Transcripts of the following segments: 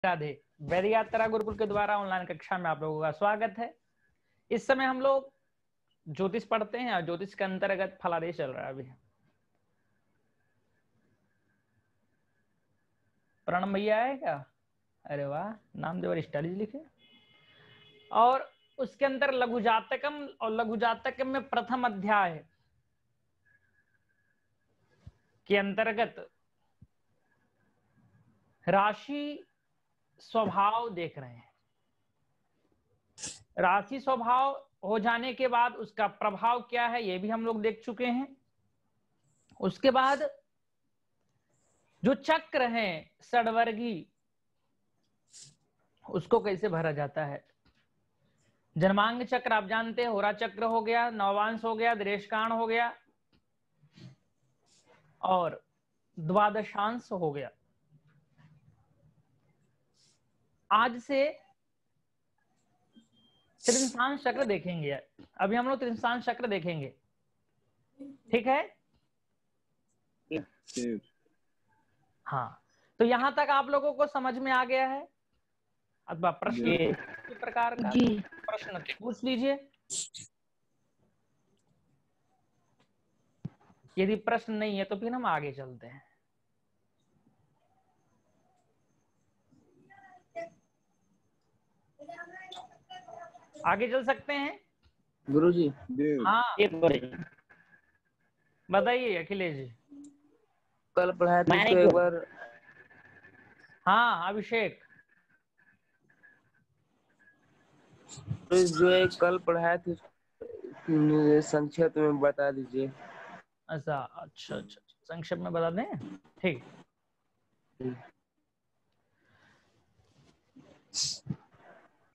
राधे। वैदिक यात्रा गुरुकुल के द्वारा ऑनलाइन कक्षा में आप लोगों का स्वागत है। इस समय हम लोग ज्योतिष पढ़ते हैं और ज्योतिष के अंतर्गत फलादेश चल रहा है अभी। प्रणम भैया है क्या? अरे वाह, नामदेव अरिस्टालीज लिखे। और उसके अंदर लघु जातकम और लघु जातकम में प्रथम अध्याय के अंतर्गत राशि स्वभाव देख रहे हैं। राशि स्वभाव हो जाने के बाद उसका प्रभाव क्या है ये भी हम लोग देख चुके हैं। उसके बाद जो चक्र है षडवर्गी, उसको कैसे भरा जाता है। जन्मांग चक्र आप जानते हैं, होरा चक्र हो गया, नवांश हो गया, दृष्टान हो गया और द्वादशांश हो गया। आज से त्रिंशांश चक्र देखेंगे। अभी हम लोग त्रिंशांश चक्र देखेंगे, ठीक है? हाँ, तो यहां तक आप लोगों को समझ में आ गया है? अथवा प्रश्न किसी प्रकार का प्रश्न पूछ लीजिए। यदि प्रश्न नहीं है तो फिर हम आगे चलते हैं। आगे चल सकते हैं गुरुजी? हाँ बताइए अखिलेश जी। कल पढ़ाया था तो एक बार। हाँ अभिषेक, तो जो एक कल पढ़ाया थे संक्षेप में बता दीजिए। अच्छा अच्छा अच्छा, संक्षेप में बता दें, ठीक।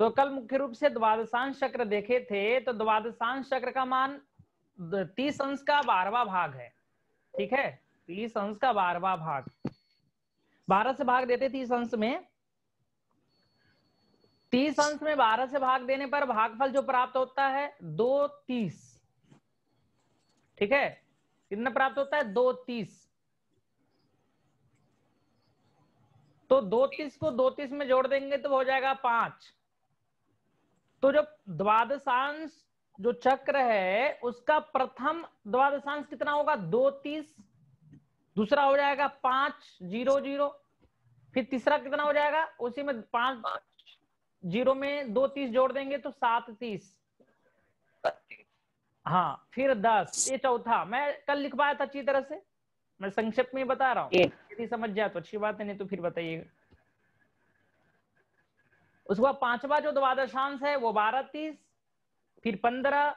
तो कल मुख्य रूप से द्वादशांश चक्र देखे थे। तो द्वादशांश चक्र का मान 30 अंश का 12वां भाग है, ठीक है? 30 अंश का 12वां भाग, 12 से भाग देते 30 अंश में। 30 अंश में 12 से भाग देने पर भागफल जो प्राप्त होता है 2/30, ठीक है? कितना प्राप्त होता है? 2/30। तो 2/30 को 2/30 में जोड़ देंगे तो हो जाएगा 5। तो जो द्वादशांश जो चक्र है उसका प्रथम द्वादशांश कितना होगा? 2/30। दूसरा हो जाएगा 500। फिर तीसरा कितना हो जाएगा? उसी में 5 में 2/30 जोड़ देंगे तो 7/30। हाँ, फिर 10। ये चौथा मैं कल लिखवाया था अच्छी तरह से, मैं संक्षेप में बता रहा हूँ। यदि समझ जाए तो अच्छी बात है, नहीं तो फिर बताइएगा। उसके बाद पांचवा जो द्वादशांश है वो 12/30, फिर 15,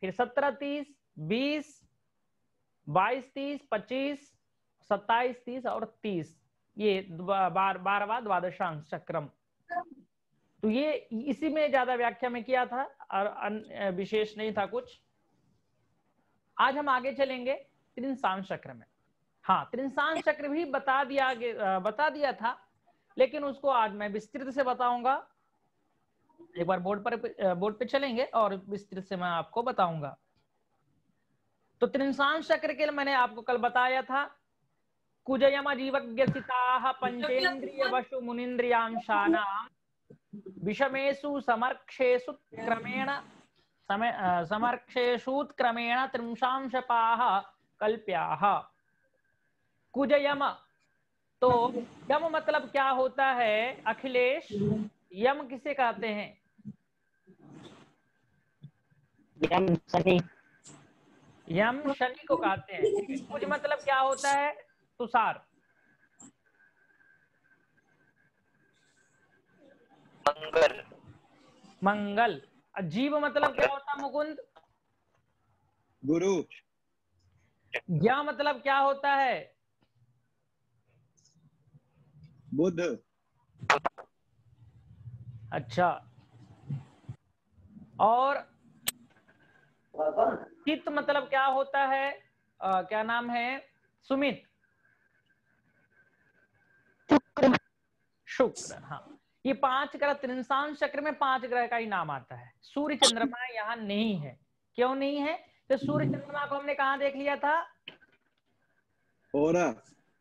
फिर 17/30, 20, 22/30, 25, 27/30 और 30। ये 12वां द्वादशांश चक्रम। तो ये इसी में ज्यादा व्याख्या में किया था और विशेष नहीं था कुछ। आज हम आगे चलेंगे त्रिंशांश चक्र में। हाँ, त्रिंशांश चक्र भी बता दिया था, लेकिन उसको आज मैं विस्तृत से बताऊंगा। एक बार बोर्ड पे चलेंगे और विस्तृत से मैं आपको बताऊंगा। तो त्रिंशांश चक्र के लिए मैंने आपको कल बताया था, कुजयम जीवज्ञसिताः पंचेन्द्रिय वशु मुनिन्द्रियांशानां विषमेषु समर्क्षेषु क्रमेण त्रिंशांशपाः कल्प्याः। कुजयम, तो यम मतलब क्या होता है अखिलेश? यम किसे कहते हैं? यम शनि। यम शनि को कहते हैं, ठीक है। कुज मतलब क्या होता है? तुषार। मंगल। मंगल। जीव मतलब क्या होता है मुकुंद? गुरु। ज्ञा मतलब क्या होता है? बुध। अच्छा, और चित्त मतलब क्या होता है? क्या नाम है? सुमित। शुक्र। हाँ, ये 5 ग्रह त्रिंशांश चक्र में 5 ग्रह का ही नाम आता है। सूर्य चंद्रमा यहाँ नहीं है। क्यों नहीं है? तो सूर्य चंद्रमा को हमने कहा देख लिया था? होरा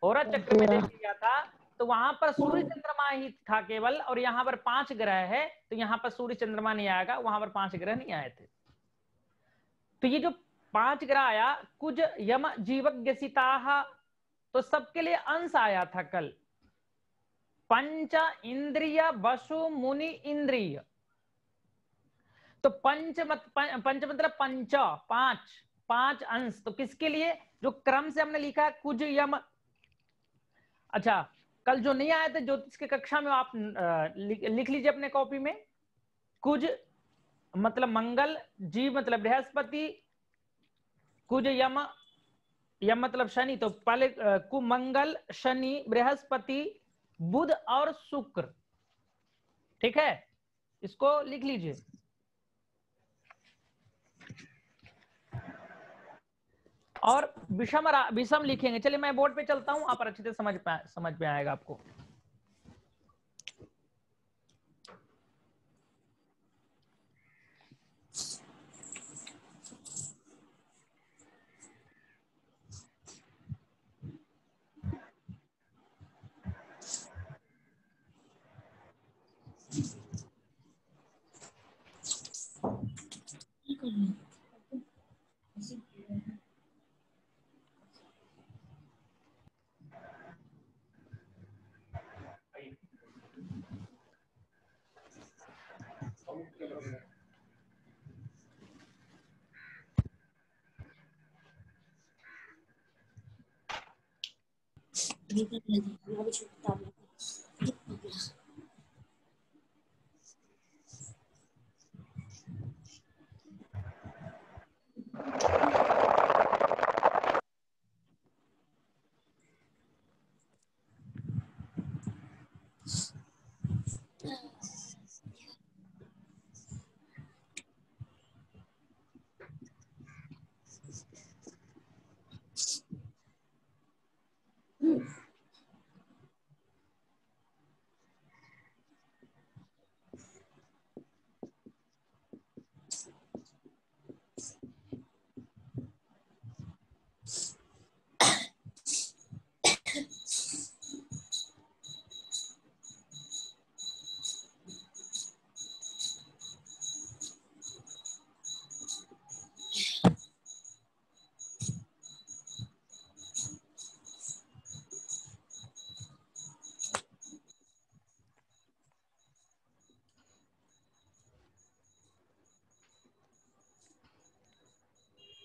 होरा चक्र में देख लिया था। तो वहां पर सूर्य चंद्रमा ही था केवल, और यहाँ पर 5 ग्रह है, तो यहाँ पर सूर्य चंद्रमा नहीं आएगा, वहां पर 5 ग्रह नहीं आए थे। तो ये जो 5 ग्रह आया, कुज यम जीवज्ञ सिताः, तो सबके लिए अंश आया था कल। पंच इंद्रिय वसु मुनि इंद्रिय, तो पंच मतलब पंच, 5 अंश, तो किसके लिए? जो क्रम से हमने लिखा है कुज यम। अच्छा, कल जो नहीं आए थे ज्योतिष की कक्षा में, आप लिख लीजिए अपने कॉपी में। कुज मतलब मंगल, जीव मतलब बृहस्पति, कुज यम, यम मतलब शनि, तो पहले कुमंगल, शनि, बृहस्पति, बुध और शुक्र। ठीक है, इसको लिख लीजिए। और विषम लिखेंगे। चलिए मैं बोर्ड पे चलता हूं, आप अच्छे से समझ में आएगा आपको।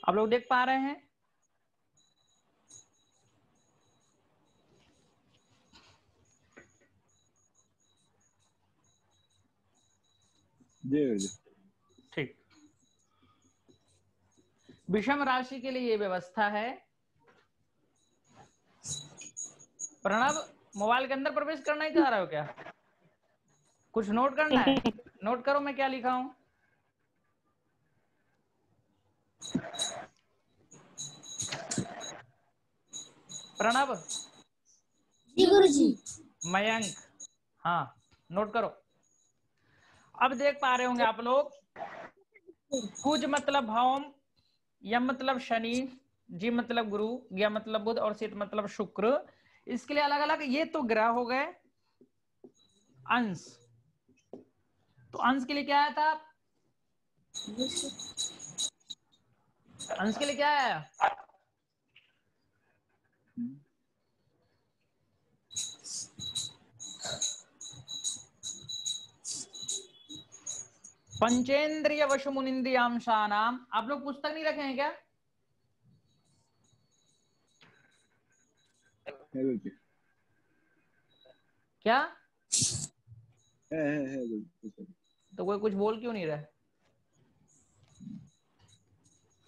आप लोग देख पा रहे हैं? जी। ठीक। विषम राशि के लिए ये व्यवस्था है। प्रणव, मोबाइल के अंदर प्रवेश करना ही चाह रहे हो क्या? कुछ नोट करना है? नोट करो मैं क्या लिखा हूं। प्रणव, जी गुरुजी। मयंक, हाँ नोट करो। अब देख पा रहे होंगे आप लोग, कुज मतलब भौम, यम मतलब शनि, जी मतलब गुरु, ज्ञ मतलब बुध और सित मतलब शुक्र। इसके लिए अलग अलग ये तो ग्रह हो गए। अंश, तो अंश के लिए क्या आया था? अंश के लिए क्या आया? पंचेंद्रिय वशु मुनिंद्रियांशानाम। आप लोग पुस्तक नहीं रखे हैं क्या? क्या है। तो कोई कुछ बोल क्यों नहीं रहा?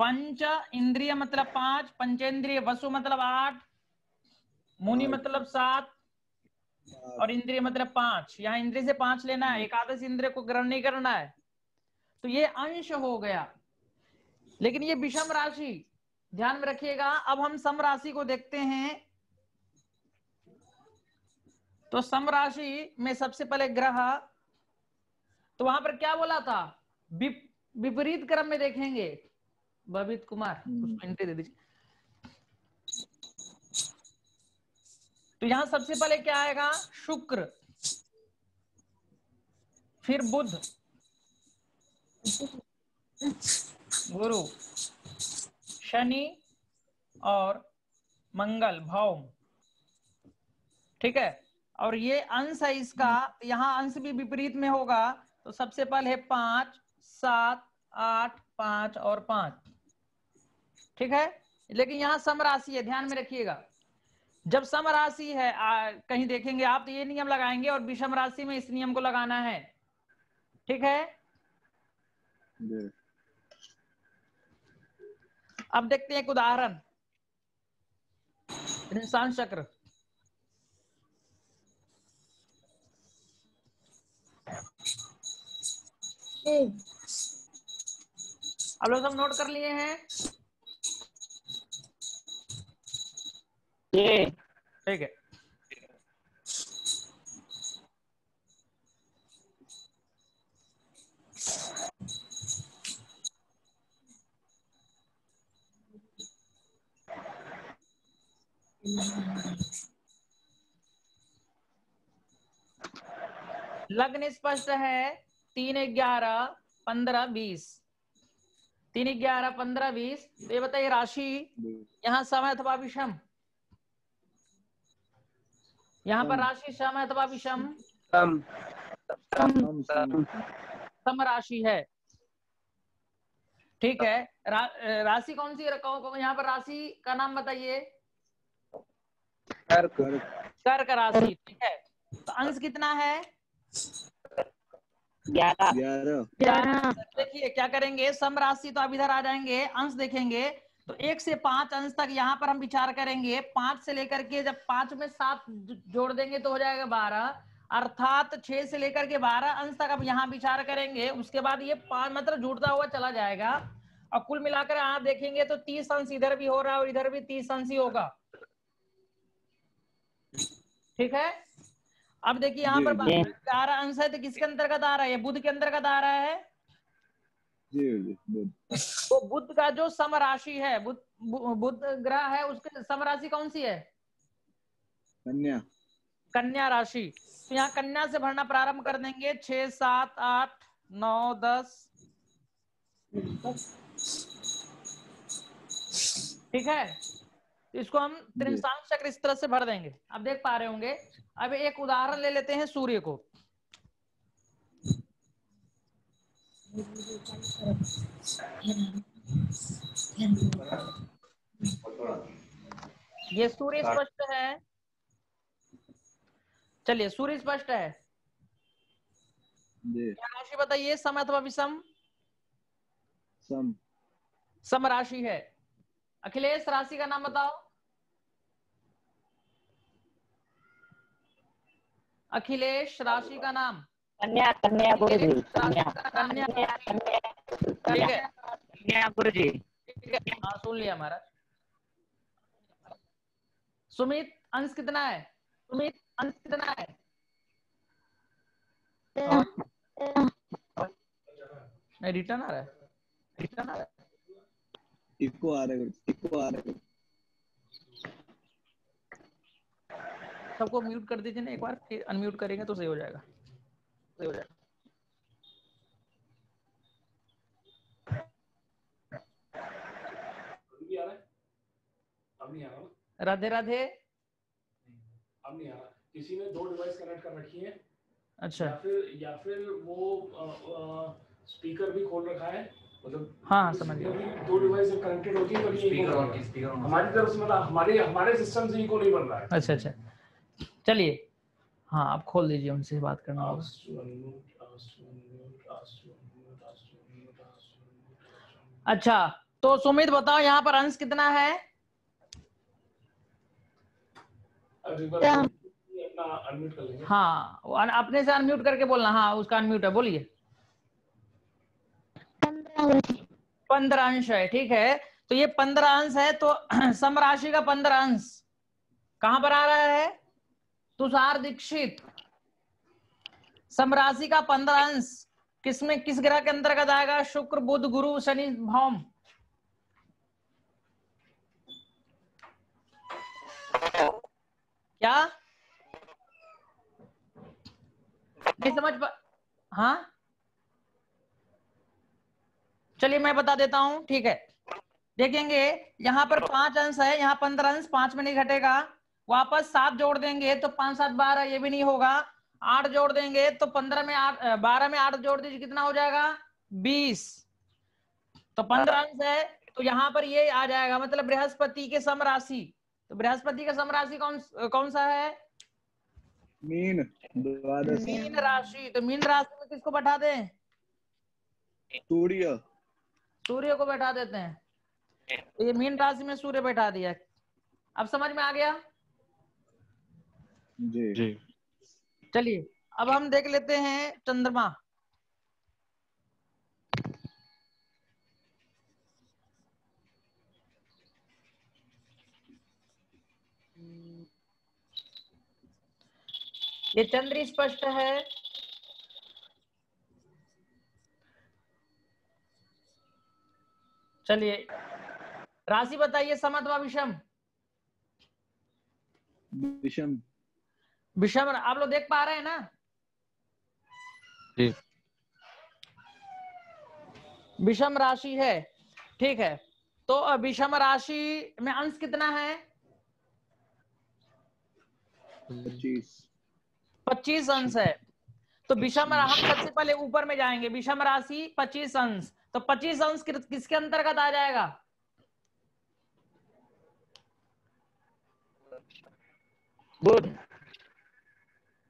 पंच इंद्रिय मतलब 5, पंचेंद्रिय वसु मतलब 8, मुनि मतलब 7 और इंद्रिय मतलब 5। यहाँ इंद्रिय से 5 लेना है, एकादश इंद्रिय को ग्रहण नहीं करना है। तो ये अंश हो गया। लेकिन ये विषम राशि ध्यान में रखिएगा। अब हम सम राशि को देखते हैं। तो सम राशि में सबसे पहले ग्रह, तो वहां पर क्या बोला था? विपरीत क्रम में देखेंगे। बबित कुमार, उसको एंट्री दे दीजिए। तो यहां सबसे पहले क्या आएगा? शुक्र, फिर बुध, गुरु, शनि और मंगल, भौम। ठीक है, और ये अंश है इसका, यहां अंश भी विपरीत में होगा। तो सबसे पहले है 5, 7, 8, 5 और 5। ठीक है, लेकिन यहां सम राशि है, ध्यान में रखिएगा। जब सम राशि है कहीं देखेंगे आप तो ये नियम लगाएंगे, और विषम राशि में इस नियम को लगाना है। ठीक है, अब देखते हैं एक उदाहरण। रेनेसांस चक्र। अब लोग सब नोट कर लिए हैं? ठीक है, लग्न स्पष्ट है 3, 11, 15, 20। 3, 11, 15, 20। ये बताइए राशि यहाँ सम है अथवा विषम? यहाँ पर राशि सम है अथवा विषम? सम। सम राशि है। ठीक है, राशि कौन सी? यहाँ पर राशि का नाम बताइए। कर्क। कर्क राशि। ठीक है, तो अंश कितना है? 11। देखिए क्या करेंगे, सम राशि तो अब इधर आ जाएंगे, अंश देखेंगे तो 1 से 5 अंश तक यहाँ पर हम विचार करेंगे। 5 से लेकर के जब 5 में 7 जोड़ देंगे तो हो जाएगा 12, अर्थात 6 से लेकर के 12 अंश तक अब यहाँ विचार करेंगे। उसके बाद ये 5 मतलब जुड़ता हुआ चला जाएगा, और कुल मिलाकर आप देखेंगे तो 30 अंश इधर भी हो रहा है और इधर भी 30 अंश ही होगा। ठीक है, अब देखिए यहाँ पर 11 अंश है तो किसके अंतर्गत आ रहा है? ये बुध के अंतर्गत आ रहा है। तो बुध का जो सम राशि है, बुध ग्रह है, उसके सम राशि कौन सी है? कन्या। कन्या राशि। तो यहाँ कन्या से भरना प्रारंभ कर देंगे। 6, 7, 8, 9, 10। ठीक है, तो इसको हम त्रिंशांश चक्र इस तरह से भर देंगे। अब देख पा रहे होंगे। अब एक उदाहरण ले लेते हैं सूर्य को। ये सूर्य स्पष्ट है। चलिए, सूर्य स्पष्ट है। क्या राशि बताइए, सम अथवा विषम? सम। सम राशि है। अखिलेश, राशि का नाम बताओ। अखिलेश, राशि का नाम? कन्या। कन्या गुरुजी। कन्या। ठीक है, कन्या गुरुजी। ठीक है, हाँ सुन लिया महाराज। सुमित, अंश कितना है? सुमित, अंश कितना है? नहीं, रिटर्न आ रहा है, रिटर्न आ रहा है। इको आ रहा है। सबको म्यूट कर दीजिए ना एक बार, फिर अनम्यूट करेंगे तो सही हो जाएगा। सही हो जाएगा। अब नहीं आ रहा। राधे राधे। अब नहीं आ रहा। किसी ने 2 डिवाइस कनेक्ट कर रखी है। अच्छा, या फिर वो स्पीकर भी खोल रखा है, मतलब हाँ समझ गया। 2 डिवाइस जब कनेक्टेड होती है तो स्पीकर हमारी तरफ से, मतलब हमारे सिस्टम से इको नहीं बन रहा है। अच्छा, चलिए, हाँ आप खोल दीजिए, उनसे बात करना होगा। अच्छा, तो सुमित बताओ यहाँ पर अंश कितना है? अनम्यूट कर लेंगे। हाँ, अपने से अनम्यूट करके बोलना। हाँ, उसका अनम्यूट है, बोलिए। 15 अंश है। ठीक है, तो ये 15 अंश है, तो सम राशि का 15 अंश कहां पर आ रहा है? तुषार दीक्षित, सम राशि का 15 अंश किसमें, किस ग्रह के अंतर्गत आएगा? शुक्र, बुध, गुरु, शनि, भौम। क्या नहीं हाँ चलिए मैं बता देता हूं, ठीक है। देखेंगे यहाँ पर 5 अंश है, यहाँ 15 अंश, 5 में नहीं घटेगा। वापस 7 जोड़ देंगे तो 5 7 12, ये भी नहीं होगा। 8 जोड़ देंगे तो 15 में 8, 12 में 8 जोड़ दीजिए, कितना हो जाएगा 20। तो 15 अंश है तो यहाँ पर ये आ जाएगा, मतलब बृहस्पति के समराशि। तो बृहस्पति का समराशि कौन सा है? मीन, द्वादश, मीन राशि। तो मीन राशि में किसको बैठा दें? सूर्य। सूर्य को बैठा देते हैं। तो ये मीन राशि में सूर्य बैठा दिया। अब समझ में आ गया? जी। चलिए अब हम देख लेते हैं चंद्रमा। ये चंद्र स्पष्ट है। चलिए राशि बताइए, सम अथवा विषम? विषम। विषम आप लोग देख पा रहे हैं ना? जी। विषम राशि है, ठीक है। तो विषम राशि में अंश कितना है? 25 अंश है। तो विषम, हम सबसे पहले ऊपर में जाएंगे। विषम राशि 25 अंश, तो 25 अंश किसके अंतर्गत आ जाएगा? बुध।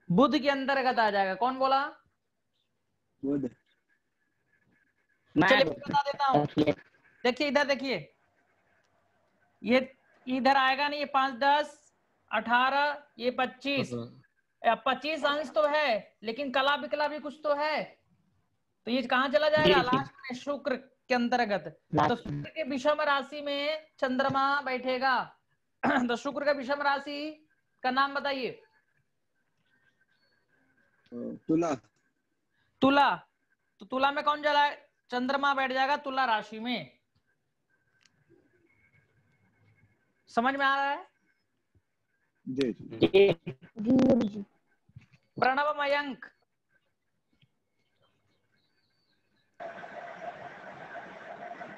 बुध के अंतर्गत आ जाएगा। कौन बोला? बुध। चलिए मैं बता देता हूं। देखिए इधर देखिए, ये इधर आएगा नहीं, ये 5 10 18, ये 25। 25 अंश तो है, लेकिन कला विकला भी कुछ तो है। तो ये कहाँ चला जाएगा? लास्ट में शुक्र के अंतर्गत। तो शुक्र के विषम राशि में चंद्रमा बैठेगा। तो शुक्र का विषम राशि का नाम बताइए। तुला। तुला। तो तुला में कौन चला? चंद्रमा बैठ जाएगा तुला राशि में। समझ में आ रहा है? जी। प्रणव मयंक।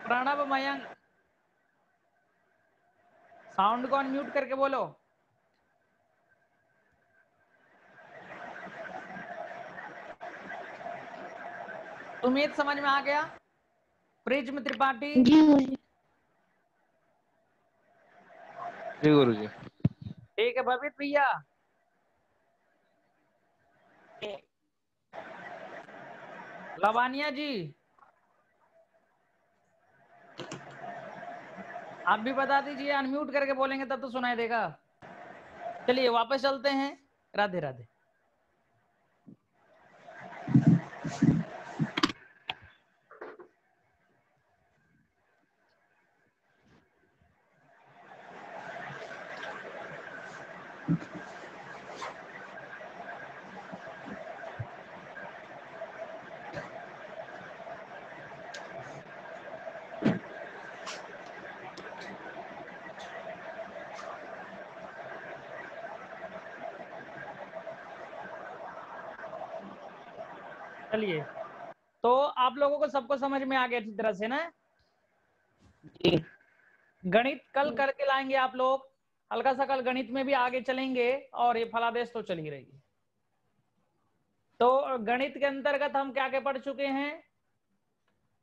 प्रणव मयंक, साउंड को अनम्यूट करके बोलो। सुमित समझ में आ गया? प्रिज्म त्रिपाठी। जी गुरुजी। ठीक है भवित भैया। लवानिया जी आप भी बता दीजिए, अनम्यूट करके बोलेंगे तब तो सुनाई देगा। चलिए वापस चलते हैं। राधे राधे। चलिए तो आप लोगों को सबको समझ में आ गया अच्छी तरह से ना? गणित कल करके लाएंगे आप लोग। हल्का सा कल गणित में भी आगे चलेंगे, और ये फलादेश तो चल ही रही है। तो गणित के अंतर्गत हम क्या क्या पढ़ चुके हैं?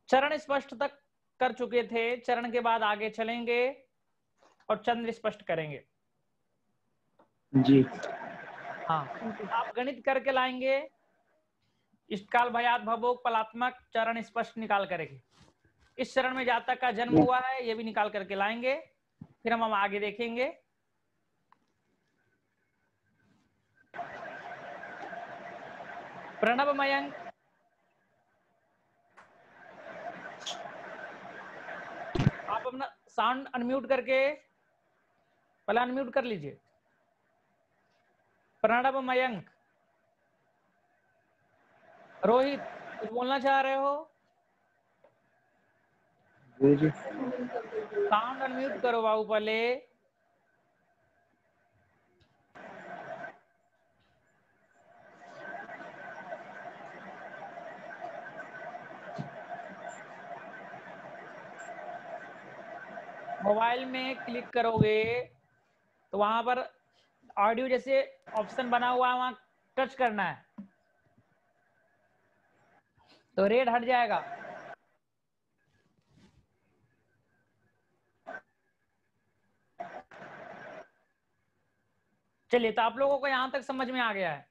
चरण स्पष्ट तक कर चुके थे। चरण के बाद आगे चलेंगे और चंद्र स्पष्ट करेंगे। जी। हाँ आप गणित करके लाएंगे। इष्टकाल भयात भवोग पलात्मक चरण स्पष्ट निकाल करेंगे। इस चरण में जातक का जन्म हुआ है ये भी निकाल करके लाएंगे। फिर हम आगे देखेंगे। प्रणव मयंक, आप अपना साउंड अनम्यूट करके पहले अनम्यूट कर लीजिए। प्रणव मयंक। रोहित कुछ बोलना चाह रहे हो? साउंड अनम्यूट करो बाबू पहले। मोबाइल में क्लिक करोगे तो वहां पर ऑडियो जैसे ऑप्शन बना हुआ है, वहां टच करना है तो रेड हट जाएगा। चलिए, तो आप लोगों को यहां तक समझ में आ गया है?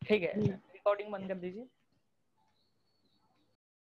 ठीक है, रिकॉर्डिंग बंद कर दीजिए।